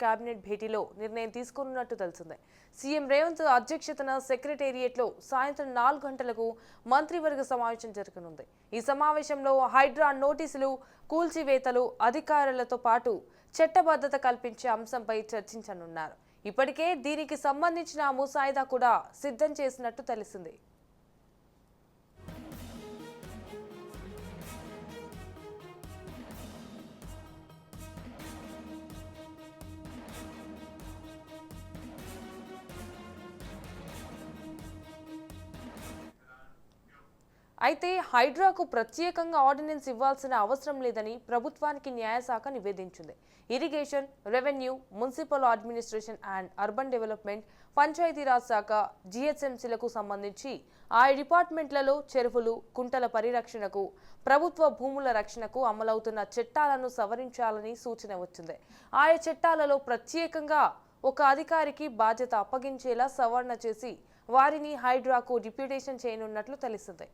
Cabinet భేటీలో నిర్ణయం తీసుకున్నట్టు తెలిసిందే. సీఎం రేవంత్ అధ్యక్షతన సెక్రటేరియట్లో సాయంత్రం 4 గంటలకు మంత్రివర్గ సమావేశం జరగనుంది. ఈ సమావేశంలో హైడ్రా నోటీసులు, కూల్చివేతలు, అధికారులతో పాటు చట్టబద్ధత కల్పించే అంశంపై చర్చించనున్నారు. ఇప్పటికే దీనికి సంబంధించిన ముసాయిదా కూడా సిద్ధం చేసినట్టు తెలిసింది. అయితే హైడ్రాకు ప్రత్యేకంగా ఆర్డినెన్స్ ఇవ్వాల్సిన అవసరం లేదని ప్రభుత్వానికి న్యాయశాఖ నివేదించింది. Irrigation, revenue, municipal administration and urban development, Panchayati Raj శాఖ, జీహెచ్ఎంసీలకు సంబంధించి ఆయా డిపార్ట్మెంట్లలో చెరువులు, కుంటల పరిరక్షణకు, ప్రభుత్వ భూముల రక్షణకు అమలవుతున్న చట్టాలను సవరించాలని సూచన వచ్చింది. ఆయా చట్టాలలో ప్రత్యేకంగా ఒక అధికారికి బాధ్యత అప్పగించేలా సవరణ చేసి వారిని హైడ్రాకు డిప్యూటేషన్ చేయనున్నట్లు తెలిసింది.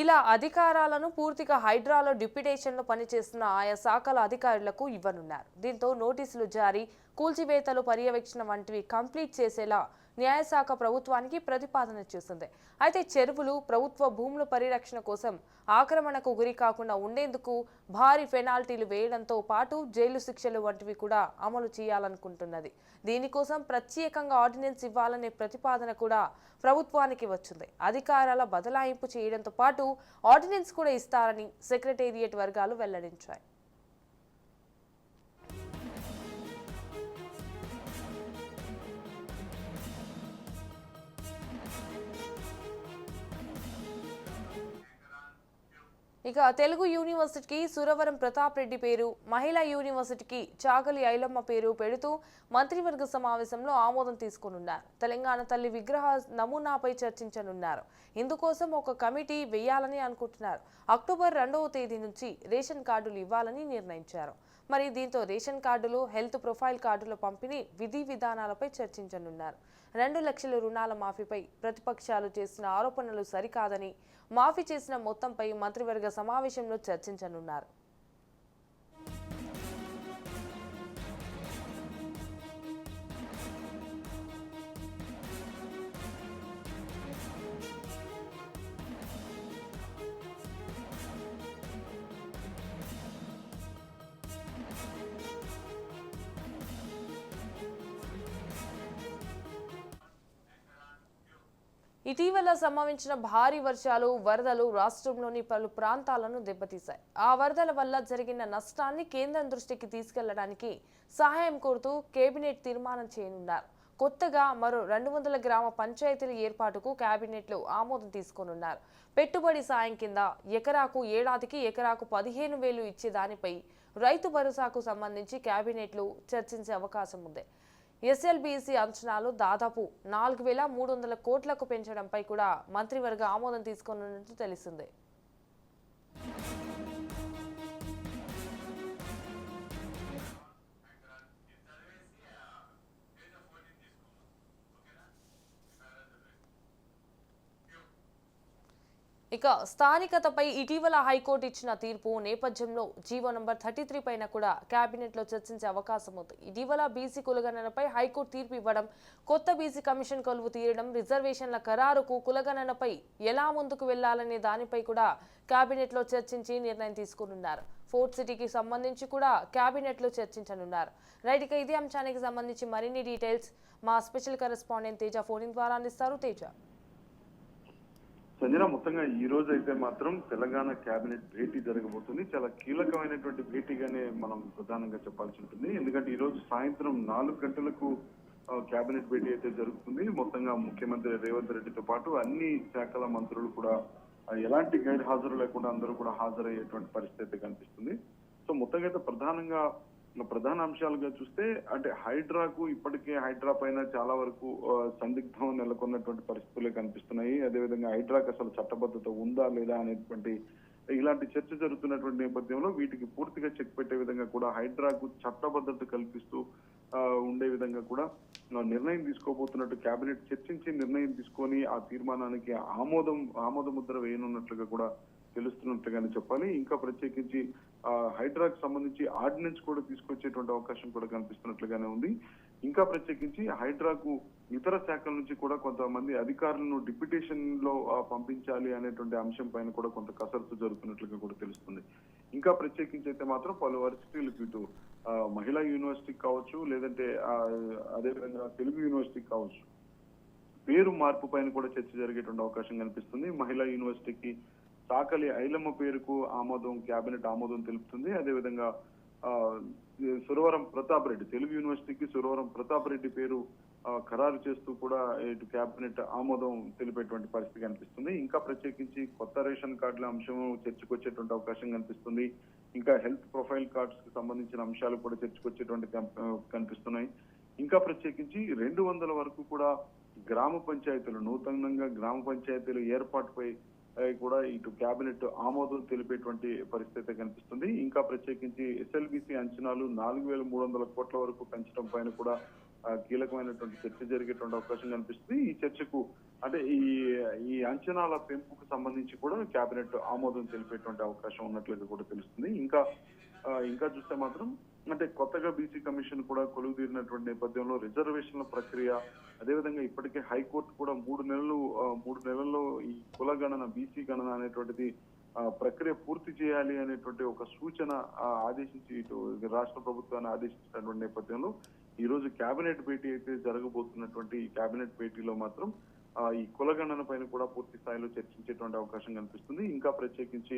ఇలా అధికారాలను పూర్తిగా హైడ్రాలో డిప్యూటేషన్లో పనిచేస్తున్న ఆయా శాఖల అధికారులకు ఇవ్వనున్నారు. దీంతో నోటీసులు జారీ, కూల్చివేతలు పర్యవేక్షణ వంటివి కంప్లీట్ చేసేలా న్యాయశాఖ ప్రభుత్వానికి ప్రతిపాదన చేసింది. అయితే చెరువులు, ప్రభుత్వ భూముల పరిరక్షణ కోసం ఆక్రమణకు గురి కాకుండా ఉండేందుకు భారీ పెనాల్టీలు వేయడంతో పాటు జైలు శిక్షలు వంటివి కూడా అమలు చేయాలనుకుంటున్నది. దీనికోసం ప్రత్యేకంగా ఆర్డినెన్స్ ఇవ్వాలనే ప్రతిపాదన కూడా ప్రభుత్వానికి వచ్చింది. అధికారాల బదలాయింపు చేయడంతో పాటు ఆర్డినెన్స్ కూడా ఇస్తారని సెక్రటేరియట్ వర్గాలు వెల్లడించాయి. ఇక తెలుగు యూనివర్సిటీకి సురవరం ప్రతాప్ రెడ్డి పేరు, మహిళా యూనివర్సిటీకి చాగలి ఐలమ్మ పేరు పెడుతూ మంత్రివర్గ సమావేశంలో ఆమోదం తీసుకోనున్నారు. తెలంగాణ తల్లి విగ్రహ నమూనాపై చర్చించనున్నారు. ఇందుకోసం ఒక కమిటీ వేయాలని అనుకుంటున్నారు. అక్టోబర్ 2వ తేదీ నుంచి రేషన్ కార్డులు ఇవ్వాలని నిర్ణయించారు. మరి దీంతో రేషన్ కార్డులు, హెల్త్ ప్రొఫైల్ కార్డుల పంపిణీ విధి విధానాలపై చర్చించనున్నారు. 2 లక్షల రుణాల మాఫీపై ప్రతిపక్షాలు చేసిన ఆరోపణలు సరికాదని, మాఫీ చేసిన మొత్తంపై మంత్రివర్గ సమావేశంలో చర్చించనున్నారు. ఇటీవల సంభవించిన భారీ వర్షాలు, వరదలు రాష్ట్రంలోని పలు ప్రాంతాలను దెబ్బతీశాయి. ఆ వరదల వల్ల జరిగిన నష్టాన్ని కేంద్రం దృష్టికి తీసుకెళ్లడానికి సహాయం కోరుతూ కేబినెట్ తీర్మానం చేయనున్నారు. కొత్తగా మరో 200 గ్రామ పంచాయతీల ఏర్పాటుకు కేబినెట్లో ఆమోదం తీసుకోనున్నారు. పెట్టుబడి సాయం కింద ఎకరాకు ఏడాదికి ఎకరాకు 15,000 ఇచ్చే దానిపై రైతు భరోసాకు సంబంధించి కేబినెట్లో చర్చించే అవకాశం ఉంది. ఎస్ఎల్బీసీ అంచనాలు దాదాపు 4,300 కోట్లకు పెంచడంపై కూడా మంత్రివర్గ ఆమోదం తీసుకోనున్నట్టు తెలిసింది. ఇక స్థానికతపై ఇటీవల హైకోర్టు ఇచ్చిన తీర్పు నేపథ్యంలో జీవో నంబర్ 33 పైన కూడా కేబినెట్లో చర్చించే అవకాశం ఉంది. ఇటీవల బీసీ కులగణనపై హైకోర్టు తీర్పు ఇవ్వడం, కొత్త బీసీ కమిషన్ కొలువు తీయడం, రిజర్వేషన్ల ఖరారుకు కులగణనపై ఎలా ముందుకు వెళ్లాలనే దానిపై కూడా కేబినెట్లో చర్చించి నిర్ణయం తీసుకున్నారు. ఫోర్త్ సిటీకి సంబంధించి కూడా కేబినెట్లో చర్చించనున్నారు. రైట్, ఇక ఇదే అంశానికి సంబంధించి మరిన్ని డీటెయిల్స్ మా స్పెషల్ కరెస్పాండెంట్ తేజ ఫోన్ ద్వారా అందిస్తారు. తేజ. సంజన, మొత్తంగా ఈ రోజు అయితే మాత్రం తెలంగాణ కేబినెట్ భేటీ జరగబోతుంది. చాలా కీలకమైనటువంటి భేటీగానే మనం ప్రధానంగా చెప్పాల్సి ఉంటుంది. ఎందుకంటే ఈ రోజు సాయంత్రం 4 గంటలకు కేబినెట్ భేటీ అయితే జరుగుతుంది. మొత్తంగా ముఖ్యమంత్రి రేవంత్ రెడ్డితో పాటు అన్ని శాఖల మంత్రులు కూడా ఎలాంటి గైర్ హాజరు లేకుండా అందరూ కూడా హాజరయ్యేటువంటి పరిస్థితి కనిపిస్తుంది. సో మొత్తంగా అయితే ప్రధాన అంశాలుగా చూస్తే అంటే హైడ్రాకు ఇప్పటికే హైడ్రా పైన చాలా వరకు సందిగ్ధం నెలకొన్నటువంటి పరిస్థితులే కనిపిస్తున్నాయి. అదేవిధంగా హైడ్రాకు అసలు చట్టబద్ధత ఉందా లేదా అనేటువంటి ఇలాంటి చర్చ జరుగుతున్నటువంటి నేపథ్యంలో వీటికి పూర్తిగా చెక్ పెట్టే విధంగా కూడా హైడ్రాకు చట్టబద్ధత కల్పిస్తూ ఉండే విధంగా కూడా నిర్ణయం తీసుకోబోతున్నట్టు కేబినెట్ చర్చించి నిర్ణయం తీసుకొని ఆ తీర్మానానికి ఆమోద ముద్ర వేయనున్నట్లుగా కూడా తెలుస్తున్నట్లుగానే చెప్పాలి. ఇంకా ప్రత్యేకించి హైడ్రాకు సంబంధించి ఆర్డినెన్స్ కూడా తీసుకొచ్చేటువంటి అవకాశం కూడా కనిపిస్తున్నట్లుగానే ఉంది. ఇంకా ప్రత్యేకించి హైడ్రాకు ఇతర శాఖల నుంచి కూడా కొంతమంది అధికారులను డిప్యుటేషన్ లో పంపించాలి అనేటువంటి అంశం పైన కూడా కొంత కసరత్తు జరుగుతున్నట్లుగా కూడా తెలుస్తుంది. ఇంకా ప్రత్యేకించి అయితే మాత్రం పలు వర్సిటీలకు ఇటు మహిళా యూనివర్సిటీకి కావచ్చు, లేదంటే అదేవిధంగా తెలుగు యూనివర్సిటీకి కావచ్చు, పేరు మార్పు పైన కూడా చర్చ జరిగేటువంటి అవకాశం కనిపిస్తుంది. మహిళా యూనివర్సిటీకి సాకలి ఐలమ్మ పేరుకు కేబినెట్ ఆమోదం తెలుపుతుంది. అదేవిధంగా సురవరం ప్రతాప్ రెడ్డి, తెలుగు యూనివర్సిటీకి సురవరం ప్రతాప్ రెడ్డి పేరు ఖరారు చేస్తూ కూడా ఇటు కేబినెట్ ఆమోదం తెలిపేటువంటి పరిస్థితి కనిపిస్తుంది. ఇంకా ప్రత్యేకించి కొత్త రేషన్ కార్డుల అంశం చర్చకు వచ్చేటువంటి అవకాశం కనిపిస్తుంది. ఇంకా హెల్త్ ప్రొఫైల్ కార్డ్స్ కి సంబంధించిన అంశాలు కూడా చర్చకు వచ్చేటువంటి కనిపిస్తున్నాయి. ఇంకా ప్రత్యేకించి 200 వరకు కూడా గ్రామ పంచాయతీలు, నూతనంగా గ్రామ పంచాయతీల ఏర్పాటుపై కూడా ఇటు కేబినెట్ ఆమోదం తెలిపేటువంటి పరిస్థితి కనిపిస్తుంది. ఇంకా ప్రత్యేకించి ఎస్ఎల్బిసి అంచనాలు 4,300 కోట్ల వరకు పెంచడం పైన కూడా కీలకమైనటువంటి చర్చ జరిగేటువంటి అవకాశం కనిపిస్తుంది. ఈ చర్చకు అంటే ఈ అంచనాల పెంపుకు సంబంధించి కూడా కేబినెట్ ఆమోదం తెలిపేటువంటి అవకాశం ఉన్నట్లుగా కూడా తెలుస్తుంది. ఇంకా చూస్తే మాత్రం అంటే కొత్తగా బీసీ కమిషన్ కూడా కొలువుదీరినటువంటి నేపథ్యంలో రిజర్వేషన్ల ప్రక్రియ, అదేవిధంగా ఇప్పటికే హైకోర్టు కూడా 3 నెలల్లో ఈ కుల గణన, బీసీ గణన అనేటువంటిది ప్రక్రియ పూర్తి చేయాలి అనేటువంటి ఒక సూచన ఆదేశించి ఇటు రాష్ట్ర ప్రభుత్వాన్ని ఆదేశించినటువంటి నేపథ్యంలో ఈ రోజు కేబినెట్ భేటీ అయితే జరగబోతున్నటువంటి ఈ కేబినెట్ భేటీలో మాత్రం ఈ కులగణన పైన కూడా పూర్తి స్థాయిలో చర్చించేటువంటి అవకాశం కనిపిస్తుంది. ఇంకా ప్రత్యేకించి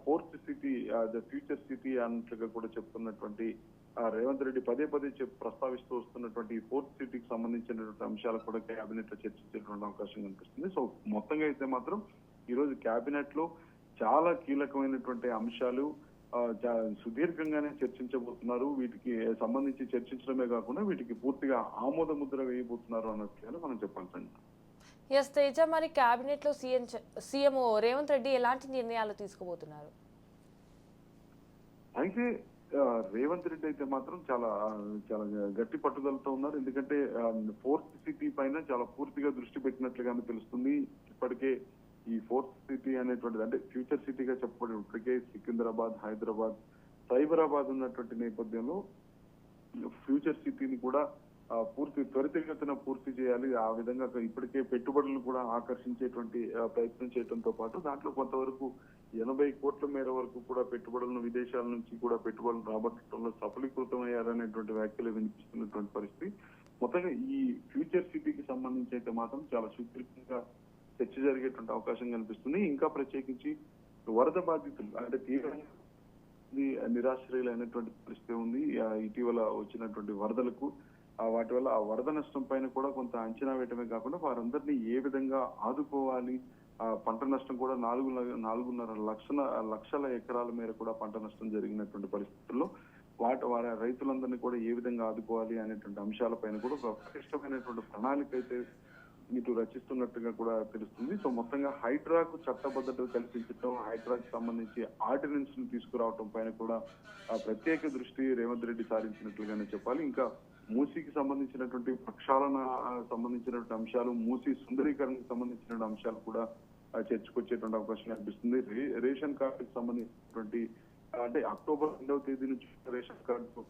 fourth city, the future city అన్నట్లుగా కూడా చెప్తున్నటువంటి రేవంత్ రెడ్డి పదే ప్రస్తావిస్తూ వస్తున్నటువంటి ఫోర్త్ సిటీకి సంబంధించినటువంటి అంశాలు కూడా కేబినెట్ లో చర్చించేటువంటి అవకాశం కనిపిస్తుంది. సో మొత్తంగా అయితే మాత్రం ఈ రోజు కేబినెట్ లో చాలా కీలకమైనటువంటి అంశాలు సుదీర్ఘంగానే చర్చించబోతున్నారు. వీటికి సంబంధించి చర్చించడమే కాకుండా వీటికి పూర్తిగా ఆమోద ముద్ర వేయబోతున్నారు అన్నట్లుగా మనం చెప్పాలి. ఎస్ తేజ, మరి కేబినెట్ లో సీఎం రేవంత్ రెడ్డి ఎలాంటి నిర్ణయాలు తీసుకోబోతున్నారు? అయితే రేవంత్ రెడ్డి అయితే మాత్రం చాలా గట్టి పట్టుదలతో ఉన్నారు. ఎందుకంటే ఫోర్త్ సిటీ పైన చాలా పూర్తిగా దృష్టి పెట్టినట్లుగానే తెలుస్తుంది. ఇప్పటికే ఈ ఫోర్త్ సిటీ అనేటువంటిది అంటే ఫ్యూచర్ సిటీగా చెప్పబడి ఇప్పటికే సికింద్రాబాద్, హైదరాబాద్, సైబరాబాద్ ఉన్నటువంటి నేపథ్యంలో ఫ్యూచర్ సిటీని కూడా త్వరితగతిన పూర్తి చేయాలి. ఆ విధంగా ఇప్పటికే పెట్టుబడులను కూడా ఆకర్షించేటువంటి ప్రయత్నం చేయడంతో పాటు దాంట్లో కొంతవరకు 80 కోట్ల మేర వరకు కూడా పెట్టుబడులను విదేశాల నుంచి కూడా పెట్టుబడులు రాబట్టడంలో సఫలీకృతమయ్యారనేటువంటి వ్యాఖ్యలు వినిపిస్తున్నటువంటి పరిస్థితి. మొత్తంగా ఈ ఫ్యూచర్ సిటీకి సంబంధించి అయితే మాత్రం చాలా సుదీర్ఘంగా చర్చ జరిగేటువంటి అవకాశం కనిపిస్తుంది. ఇంకా ప్రత్యేకించి వరద బాధితులు అంటే తీవ్రంగా నిరాశ్రయులైనటువంటి పరిస్థితి ఉంది. ఇటీవల వచ్చినటువంటి వరదలకు వాటి వల్ల ఆ వరద నష్టం పైన కూడా కొంత అంచనా వేయటమే కాకుండా వారందరినీ ఏ విధంగా ఆదుకోవాలి, పంట నష్టం కూడా 4.5 లక్షల ఎకరాల మేర కూడా పంట నష్టం జరిగినటువంటి పరిస్థితుల్లో వారి రైతులందరినీ కూడా ఏ విధంగా ఆదుకోవాలి అనేటువంటి అంశాలపైన కూడా ఒక పటిష్టమైనటువంటి ప్రణాళిక అయితే ఇటు రచిస్తున్నట్టుగా కూడా తెలుస్తుంది. సో మొత్తంగా హైడ్రాకు చట్టబద్ధత కల్పించడం, హైడ్రాకు సంబంధించి ఆర్డినెన్స్ ను తీసుకురావడం పైన కూడా ప్రత్యేక దృష్టి రేవంత్ రెడ్డి సారించినట్లుగానే చెప్పాలి. ఇంకా మూసీకి సంబంధించినటువంటి ప్రక్షాళన సంబంధించినటువంటి అంశాలు, మూసీ సుందరీకరణకు సంబంధించిన అంశాలు కూడా చర్చకొచ్చేటువంటి అవకాశం కనిపిస్తుంది. రేషన్ కార్డుకి సంబంధించినటువంటి అంటే అక్టోబర్ 2వ తేదీ నుంచి రేషన్ కార్డు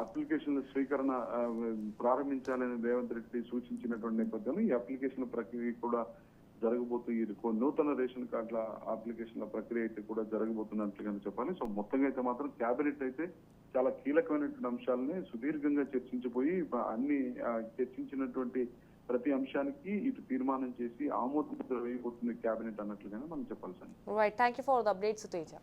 అప్లికేషన్ స్వీకరణ ప్రారంభించాలని రేవంత్ రెడ్డి సూచించినటువంటి నేపథ్యంలో ఈ అప్లికేషన్ ప్రక్రియ కూడా నూతన రేషన్ కార్డుల అప్లికేషన్ల ప్రక్రియ అయితే కూడా జరగబోతున్నట్లుగానే చెప్పాలి. సో మొత్తంగా అయితే మాత్రం కేబినెట్ అయితే చాలా కీలకమైనటువంటి అంశాలని సుదీర్ఘంగా చర్చించిపోయి అన్ని చర్చించినటువంటి ప్రతి అంశానికి ఇటు తీర్మానం చేసి ఆమోద ముద్ర వేయబోతుంది కేబినెట్ అన్నట్లుగానే మనం చెప్పాల్సింది. Right, thank you for the updates Teja.